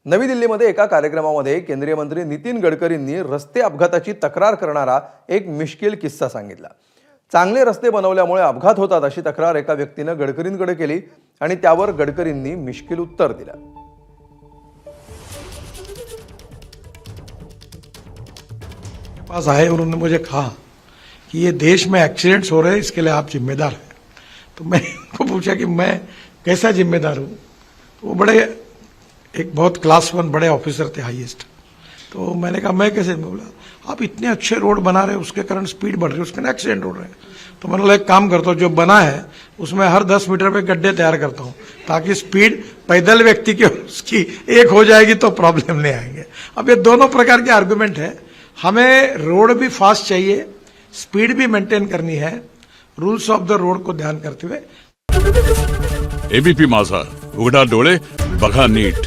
नवी दिल्लीमध्ये एका कार्यक्रमामध्ये केंद्रीय मंत्री नितीन गडकरींनी रस्ते अपघाताची तक्रार करणारा एक मिश्किल किस्सा सांगितला। चांगले रस्ते बनवल्यामुळे अपघात होतात अशी तक्रार एका व्यक्तीने गडकरींकडे केली आणि त्यावर गडकरींनी मिश्किल उत्तर दिलं। पास आए और उन्होंने मुझे कहा कि ये देश में एक्सीडेंट्स हो रहे हैं, इसके लिए आप जिम्मेदार हैं। तो मैंने उनको पूछा कि मैं कैसा जिम्मेदार हूँ। तो वो बड़े एक बहुत क्लास 1 बड़े ऑफिसर थे, हाईएस्ट। तो मैंने कहा मैं कैसे, बोला आप इतने अच्छे रोड बना रहे हैं, उसके कारण स्पीड बढ़ रही है, उसके कारण एक्सीडेंट हो रहे हैं। तो मैंने बोला एक काम करता हूँ, जो बना है उसमें हर 10 मीटर पे गड्ढे तैयार करता हूँ ताकि स्पीड पैदल व्यक्ति की उसकी एक हो जाएगी तो प्रॉब्लम नहीं आएंगे। अब ये दोनों प्रकार के आर्गुमेंट है। हमें रोड भी फास्ट चाहिए, स्पीड भी मेंटेन करनी है, रूल्स ऑफ द रोड को ध्यान करते हुए। एबीपी माझा, उघडा डोळे बघा नीट।